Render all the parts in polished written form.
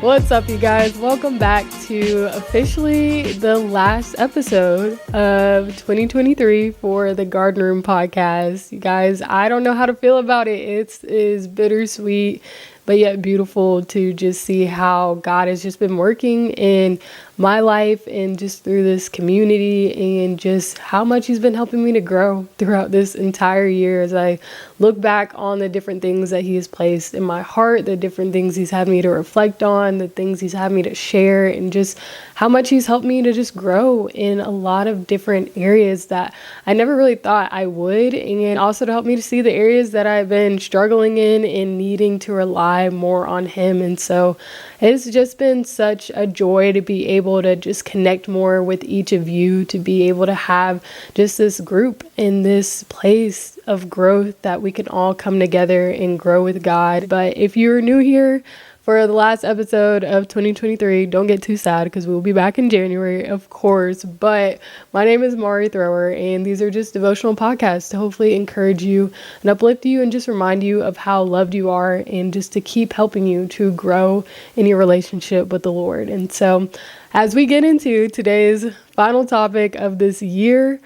What's up, you guys? Welcome back to officially the last episode of 2023 for the Garden Room Podcast. You guys, I don't know how to feel about it. It is bittersweet, but yet beautiful to just see how God has just been working in my life and just through this community, and just how much He's been helping me to grow throughout this entire year as I look back on the different things that He has placed in my heart, the different things He's had me to reflect on, the things He's had me to share, and just how much He's helped me to just grow in a lot of different areas that I never really thought I would, and also to help me to see the areas that I've been struggling in and needing to rely more on Him. And so it's just been such a joy to be able to just connect more with each of you, to be able to have just this group in this place of growth that we can all come together and grow with God. But if you're new here for the last episode of 2023, don't get too sad because we'll be back in January, of course. But my name is Mari Thrower, and these are just devotional podcasts to hopefully encourage you and uplift you and just remind you of how loved you are, and just to keep helping you to grow in your relationship with the Lord. And so as we get into today's final topic of this year,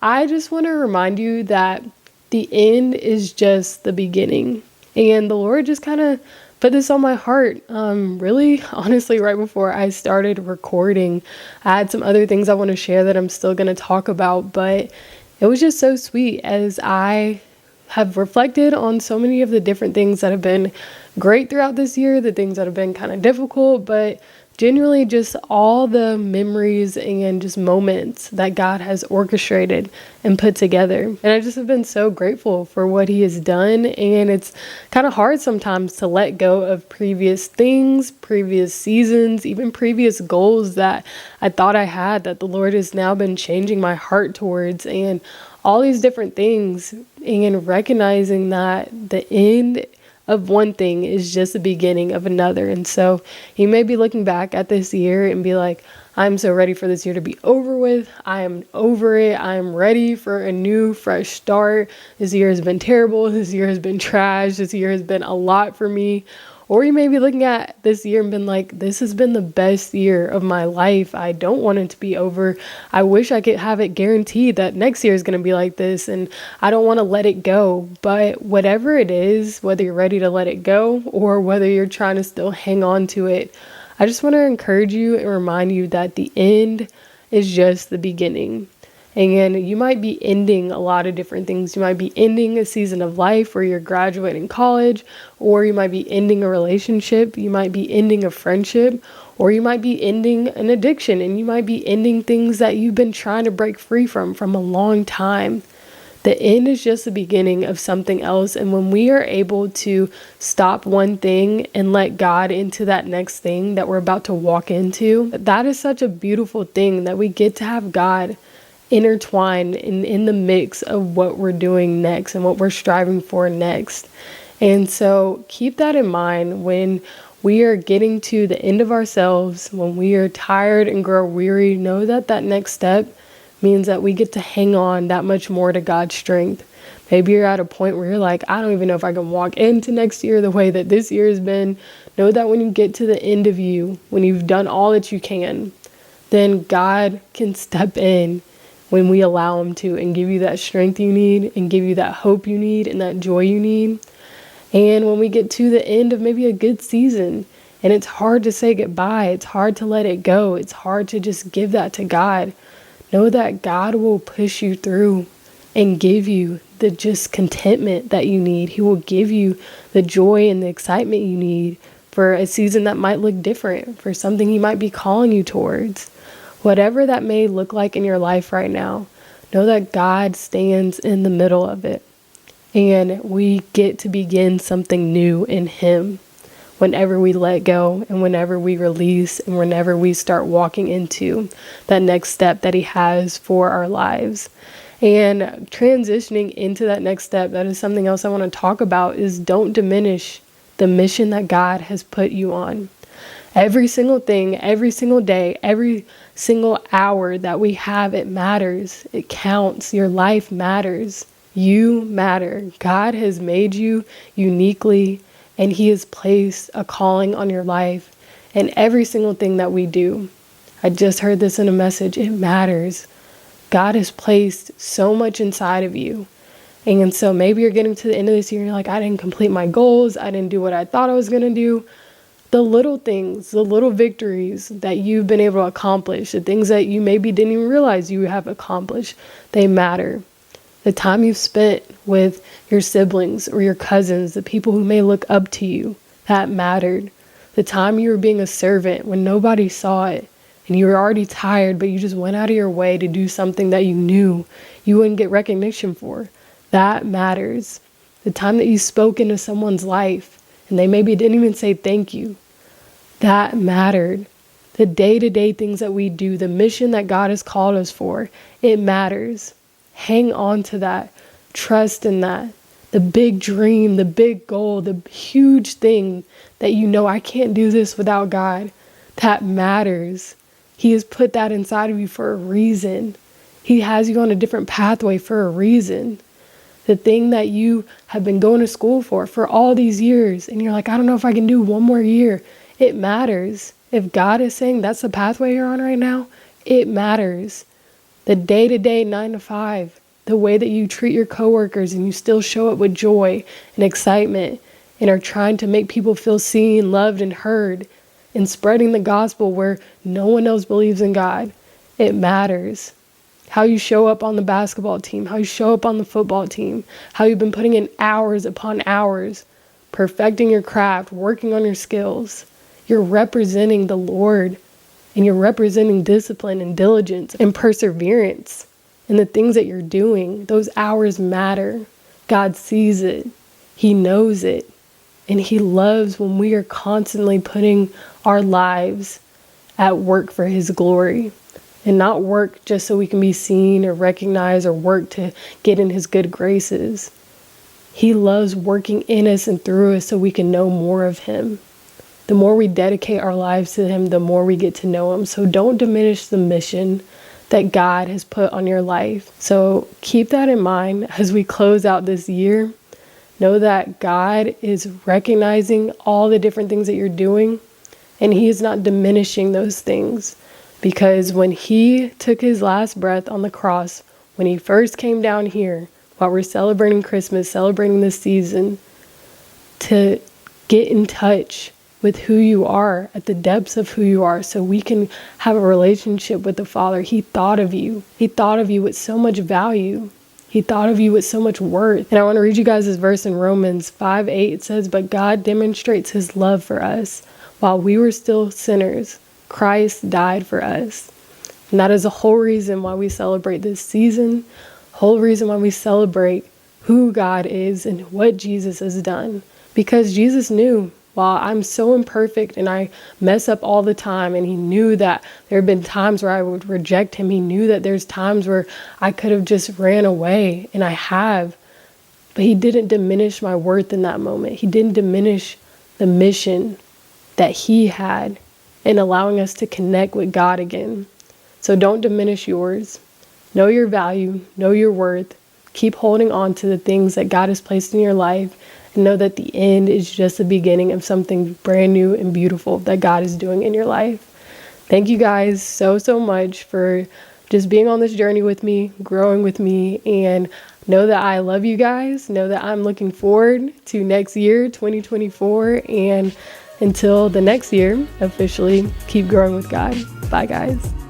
I just want to remind you that the end is just the beginning. And the Lord just kind of put this on my heart, really, honestly, right before I started recording. I had some other things I want to share that I'm still going to talk about, but it was just so sweet as I have reflected on so many of the different things that have been great throughout this year, the things that have been kind of difficult, but genuinely just all the memories and just moments that God has orchestrated and put together. And I just have been so grateful for what He has done. And it's kind of hard sometimes to let go of previous things, previous seasons, even previous goals that I thought I had, that the Lord has now been changing my heart towards, and all these different things, and recognizing that the end of one thing is just the beginning of another. And so you may be looking back at this year and be like, I'm so ready for this year to be over with. I am over it. I am ready for a new, fresh start. This year has been terrible. This year has been trash. This year has been a lot for me. Or you may be looking at this year and been like, this has been the best year of my life. I don't want it to be over. I wish I could have it guaranteed that next year is going to be like this, and I don't want to let it go. But whatever it is, whether you're ready to let it go or whether you're trying to still hang on to it, I just want to encourage you and remind you that the end is just the beginning. And you might be ending a lot of different things. You might be ending a season of life where you're graduating college, or you might be ending a relationship. You might be ending a friendship, or you might be ending an addiction, and you might be ending things that you've been trying to break free from a long time. The end is just the beginning of something else. And when we are able to stop one thing and let God into that next thing that we're about to walk into, that is such a beautiful thing, that we get to have God intertwined in the mix of what we're doing next and what we're striving for next. And so keep that in mind when we are getting to the end of ourselves, when we are tired and grow weary. Know that that next step means that we get to hang on that much more to God's strength. Maybe you're at a point where you're like, I don't even know if I can walk into next year the way that this year has been. Know that when you get to the end of you, when you've done all that you can, then God can step in when we allow Him to, and give you that strength you need, and give you that hope you need, and that joy you need. And when we get to the end of maybe a good season, and it's hard to say goodbye, it's hard to let it go, it's hard to just give that to God, know that God will push you through and give you the just contentment that you need. He will give you the joy and the excitement you need for a season that might look different, for something He might be calling you towards. Whatever that may look like in your life right now, know that God stands in the middle of it. And we get to begin something new in Him whenever we let go, and whenever we release, and whenever we start walking into that next step that He has for our lives. And transitioning into that next step, that is something else I want to talk about, is don't diminish the mission that God has put you on. Every single thing, every single day, every single hour that we have, it matters. It counts. Your life matters. You matter. God has made you uniquely, and He has placed a calling on your life. And every single thing that we do, I just heard this in a message, it matters. God has placed so much inside of you. And so maybe you're getting to the end of this year and you're like, I didn't complete my goals. I didn't do what I thought I was going to do. The little things, the little victories that you've been able to accomplish, the things that you maybe didn't even realize you have accomplished, they matter. The time you've spent with your siblings or your cousins, the people who may look up to you, that mattered. The time you were being a servant when nobody saw it and you were already tired, but you just went out of your way to do something that you knew you wouldn't get recognition for, that matters. The time that you spoke into someone's life and they maybe didn't even say thank you, that mattered. The day-to-day things that we do, the mission that God has called us for, it matters. Hang on to that. Trust in that. The big dream, the big goal, the huge thing that you know, I can't do this without God, that matters. He has put that inside of you for a reason. He has you on a different pathway for a reason. The thing that you have been going to school for all these years, and you're like, I don't know if I can do one more year. It matters. If God is saying that's the pathway you're on right now, it matters. The day-to-day 9 to 5, the way that you treat your coworkers and you still show up with joy and excitement and are trying to make people feel seen, loved, and heard, and spreading the gospel where no one else believes in God, it matters. How you show up on the basketball team, how you show up on the football team, how you've been putting in hours upon hours, perfecting your craft, working on your skills. You're representing the Lord, and you're representing discipline and diligence and perseverance in the things that you're doing. Those hours matter. God sees it. He knows it. And He loves when we are constantly putting our lives at work for His glory. And not work just so we can be seen or recognized or work to get in His good graces. He loves working in us and through us so we can know more of Him. The more we dedicate our lives to Him, the more we get to know Him. So don't diminish the mission that God has put on your life. So keep that in mind as we close out this year. Know that God is recognizing all the different things that you're doing, and He is not diminishing those things. Because when He took His last breath on the cross, when He first came down here, while we're celebrating Christmas, celebrating this season, to get in touch with who you are, at the depths of who you are, so we can have a relationship with the Father. He thought of you. He thought of you with so much value. He thought of you with so much worth. And I want to read you guys this verse in Romans 5:8. It says, "But God demonstrates His love for us. While we were still sinners, Christ died for us." And that is the whole reason why we celebrate this season, whole reason why we celebrate who God is and what Jesus has done. Because Jesus knew, while I'm so imperfect and I mess up all the time, and He knew that there have been times where I would reject Him. He knew that there's times where I could have just ran away, and I have. But He didn't diminish my worth in that moment. He didn't diminish the mission that He had in allowing us to connect with God again. So don't diminish yours. Know your value, know your worth. Keep holding on to the things that God has placed in your life, and know that the end is just the beginning of something brand new and beautiful that God is doing in your life. Thank you guys so much for just being on this journey with me, growing with me, and know that I love you guys. Know that I'm looking forward to next year, 2024, and until the next year, officially keep growing with God. Bye, guys.